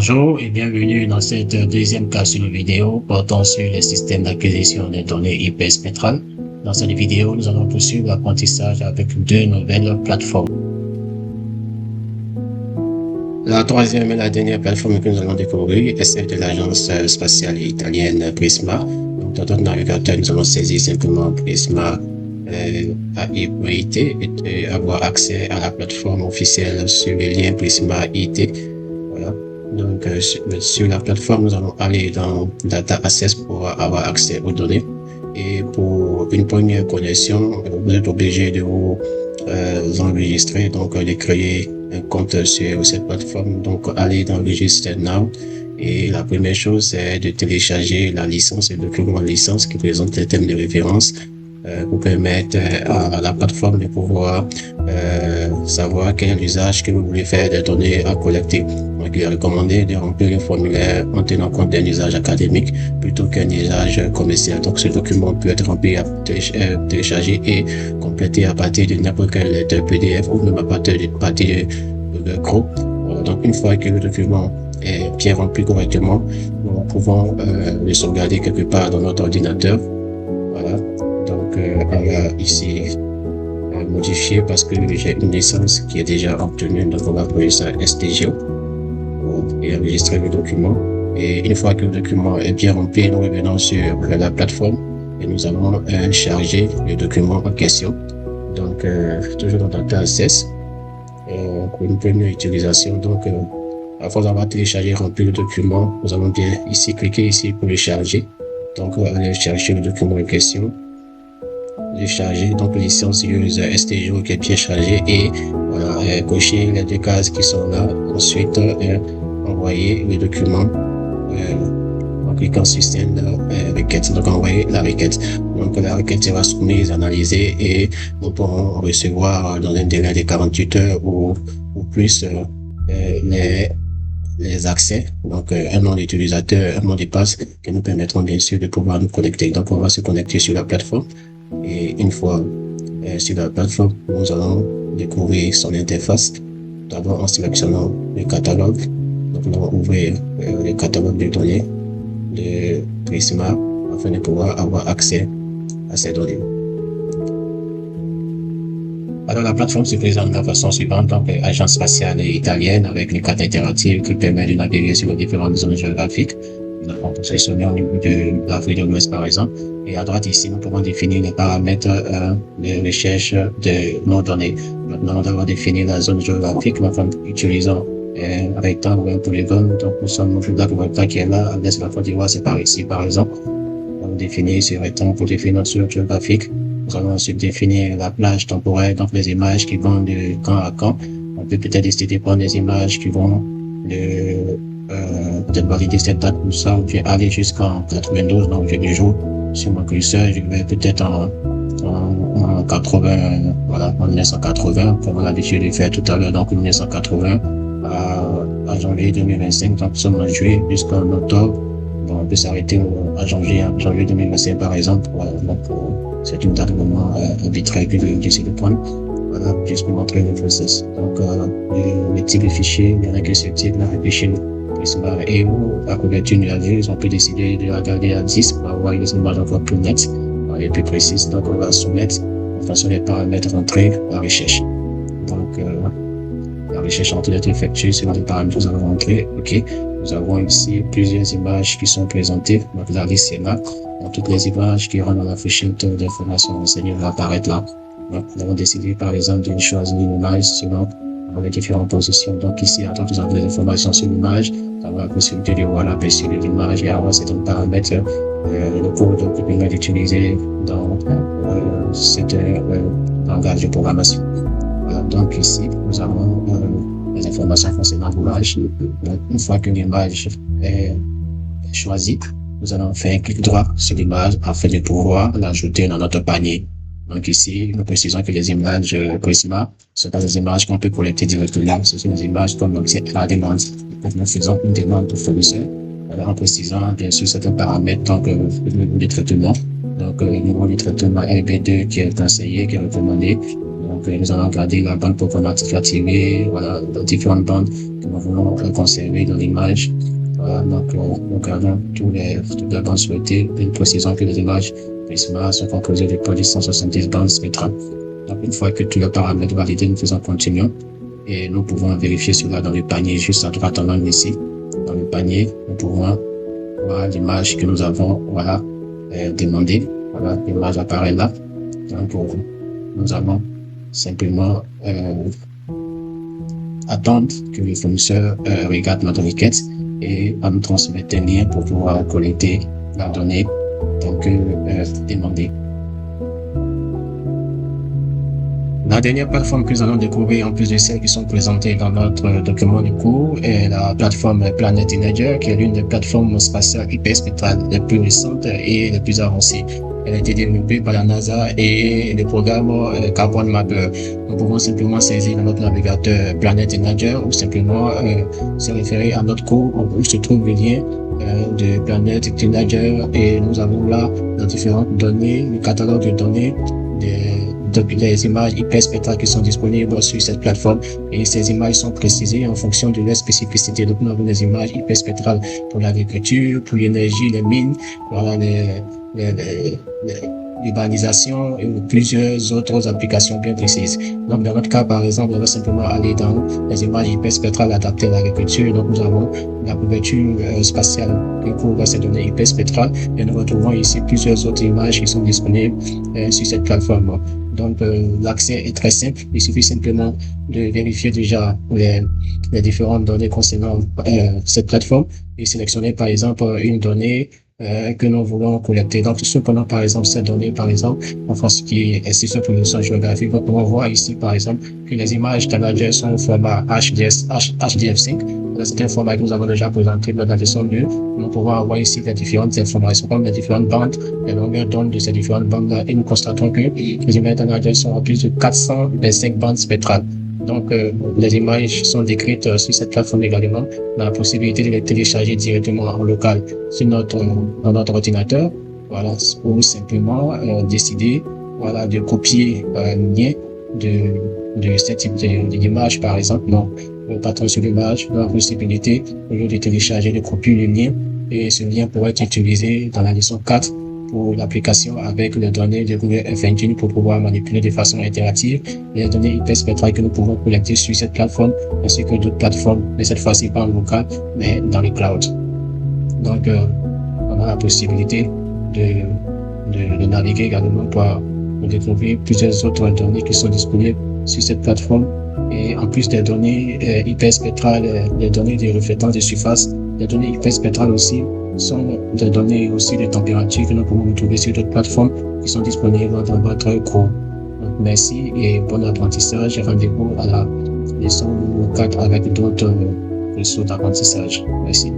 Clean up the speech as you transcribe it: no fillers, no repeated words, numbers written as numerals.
Bonjour et bienvenue dans cette deuxième capsule vidéo portant sur les systèmes d'acquisition des données IP spectrales. Dans cette vidéo, nous allons poursuivre l'apprentissage avec deux nouvelles plateformes. La troisième et la dernière plateforme que nous allons découvrir est celle de l'agence spatiale italienne Prisma. Donc, dans notre navigateur, nous allons saisir simplement Prisma AI.it et avoir accès à la plateforme officielle sur le lien Prisma IT. Voilà. Donc, sur la plateforme, nous allons aller dans Data Access pour avoir accès aux données. Et pour une première connexion, vous êtes obligé de vous enregistrer, donc de créer un compte sur cette plateforme. Donc, aller dans Register Now. Et la première chose, c'est de télécharger la licence, le document licence qui présente les thèmes de référence pour permettre à la plateforme de pouvoir savoir quel est l'usage que vous voulez faire des données à collecter. Donc, il est recommandé de remplir le formulaire en tenant compte d'un usage académique plutôt qu'un usage commercial. Donc, ce document peut être rempli, téléchargé et complété à partir de n'importe quel lecteur PDF ou même à partir de Chrome. Voilà. Donc, une fois que le document est bien rempli correctement, nous pouvons le sauvegarder quelque part dans notre ordinateur. Voilà. Donc, on va ici modifier parce que j'ai une licence qui est déjà obtenue. Donc, on va appeler ça STGO et enregistrer le document. Et une fois que le document est bien rempli, nous revenons sur la plateforme et nous allons charger le document en question. Donc, toujours dans Data Access, pour une première utilisation. Donc, après avoir téléchargé et rempli le document, nous allons bien ici cliquer ici pour le charger. Donc, on va aller chercher le document en question. Charger donc licence STGO qui est bien chargé et voilà, cocher les deux cases qui sont là. Ensuite, envoyer le document en cliquant sur Send requête. Donc, envoyer la requête. Donc, la requête sera soumise, analysée et nous pourrons recevoir dans un délai de 48 heures ou plus les accès, donc un nom d'utilisateur, un mot de passe qui nous permettront bien sûr de pouvoir nous connecter. Donc, on va se connecter sur la plateforme. Et une fois sur la plateforme, nous allons découvrir son interface. D'abord en sélectionnant le catalogue. Donc, nous allons ouvrir le catalogue de données de Prisma afin de pouvoir avoir accès à ces données. Alors, la plateforme se présente de la façon suivante, donc agence spatiale italienne avec une carte interactive qui permet de naviguer sur les différentes zones géographiques. On peut sélectionner au niveau de l'Afrique de l'Ouest par exemple. Et à droite ici, nous pouvons définir les paramètres de recherche de nos données. Maintenant, nous avons défini la zone géographique, nous utilisons un rectangle ou un polygone. Donc, nous sommes au lac Volta qui est là, à l'est de la Côte d'Ivoire, c'est par ici par exemple. On définit ce rectangle pour définir notre zone géographique. Nous allons ensuite définir la plage temporelle, donc les images qui vont de camp à camp. On peut peut-être décider de prendre des images qui vont peut-être valider cette date comme ça, ou bien aller jusqu'en 92, donc j'ai des jours sur mon curseur, je vais peut-être en 80, voilà, en 1980, comme on a l'habitude de faire tout à l'heure, donc 1980 à janvier 2025, donc nous sommes en juillet jusqu'en octobre. Bon, on peut s'arrêter à janvier 2025 par exemple, voilà, donc c'est une date vraiment arbitraire que j'essaie de prendre. Voilà, juste pour montrer le process. Donc, le type de fichier, il y en a que ce type-là, le fichier Prisma et où la couverture nuageuse, on peut décider de la garder à 10 pour avoir une image encore plus nette et plus précise. Donc, on va soumettre en fonction des paramètres entrés la recherche. Donc, la recherche entre d'être effectuée selon les paramètres que nous avons entrés. OK. Nous avons ici plusieurs images qui sont présentées. Donc, la liste est là. Donc, toutes les images qui rentrent dans la fiche d'information renseignée vont apparaître là. Donc, nous avons décidé, par exemple, de choisir une image selon les différentes positions. Donc, ici, à droite, nous avons des informations sur l'image. Nous avons la possibilité de voir l'aperçu de l'image et avoir certains paramètres le code qui permet d'utiliser dans cet langage de programmation. Voilà. Donc, ici, nous avons les informations concernant l'image. Une fois que l'image est choisie, nous allons faire un clic droit sur l'image afin de pouvoir l'ajouter dans notre panier. Donc ici, nous précisons que les images Prisma sont pas des images qu'on peut collecter directement, ce sont des images comme l'objet à la demande. Donc nous faisons une demande au fournisseur en précisant bien sûr certains paramètres, donc le niveau de traitement. Donc le niveau de traitement LB2 qui est conseillé, qui est recommandé. Donc, nous allons regarder la bande programmatique activée, voilà, les différentes bandes que nous voulons conserver dans l'image. Voilà, donc, nous regardons toutes les bandes souhaitées. Nous précisons que les images Prisma sont composées de plus de 170 bandes spectrales. Donc, une fois que tous les paramètres validés, nous faisons continuer et nous pouvons vérifier cela dans le panier juste à droite en angle ici. Dans le panier, nous pouvons voir l'image que nous avons, voilà, demandée. Voilà, l'image apparaît là. Donc, nous allons simplement attendre que le fournisseur regarde notre requête et va nous transmettre un lien pour pouvoir collecter la donnée telle que demandée. La dernière plateforme que nous allons découvrir, en plus de celles qui sont présentées dans notre document de cours, est la plateforme Planet Imager, qui est l'une des plateformes spatiales hyperspectrales les plus récentes et les plus avancées. Elle a été développée par la NASA et le programme Carbon Mapper. Nous pouvons simplement saisir notre navigateur Planet Imager ou simplement se référer à notre cours où se trouve le lien de Planet Imager et nous avons là les différentes données, le catalogue de données des images hyperspectrales qui sont disponibles sur cette plateforme et ces images sont précisées en fonction de leur spécificité. Donc nous avons des images hyperspectrales pour l'agriculture, pour l'énergie, les mines, voilà, l'urbanisation et plusieurs autres applications bien précises. Donc dans notre cas par exemple, on va simplement aller dans les images hyperspectrales adaptées à l'agriculture. Donc nous avons la couverture spatiale qui couvre ces données hyperspectrales et nous retrouvons ici plusieurs autres images qui sont disponibles sur cette plateforme. Donc, l'accès est très simple. Il suffit simplement de vérifier déjà les différentes données concernant cette plateforme et sélectionner, par exemple, une donnée que nous voulons collecter. Donc, cependant, par exemple, cette donnée, par exemple, en France, qui est institution de position géographique, on peut voir ici, par exemple, que les images canadiennes sont au format HDF5. C'est un format que nous avons déjà présenté dans la leçon 2. Nous pouvons voir ici les différentes informations, comme les différentes bandes, les longueurs d'onde de ces différentes bandes-là, et nous constatons que les images canadiennes sont en plus de 425 bandes spectrales. Donc, les images sont décrites sur cette plateforme également. On a la possibilité de les télécharger directement en local dans notre ordinateur. Voilà, ou simplement décider, voilà, de copier le lien de ce type d'image, par exemple. Donc, le patron sur l'image, on a la possibilité, au lieu de télécharger, de copier le lien, et ce lien pourrait être utilisé dans la leçon 4 pour l'application avec les données de Google Earth Engine pour pouvoir manipuler de façon interactive les données hyperspectrales que nous pouvons collecter sur cette plateforme ainsi que d'autres plateformes, mais cette fois-ci pas en local, mais dans les clouds. Donc, on a la possibilité de naviguer également pour découvrir plusieurs autres données qui sont disponibles sur cette plateforme. Et en plus des données hyperspectrales, les données de reflétance de surface, les données hyperspectrales aussi sont des données aussi de température que nous pouvons retrouver sur d'autres plateformes qui sont disponibles dans votre cours. Donc, merci et bon apprentissage et rendez-vous à la leçon 4 avec d'autres ressources d'apprentissage. Merci.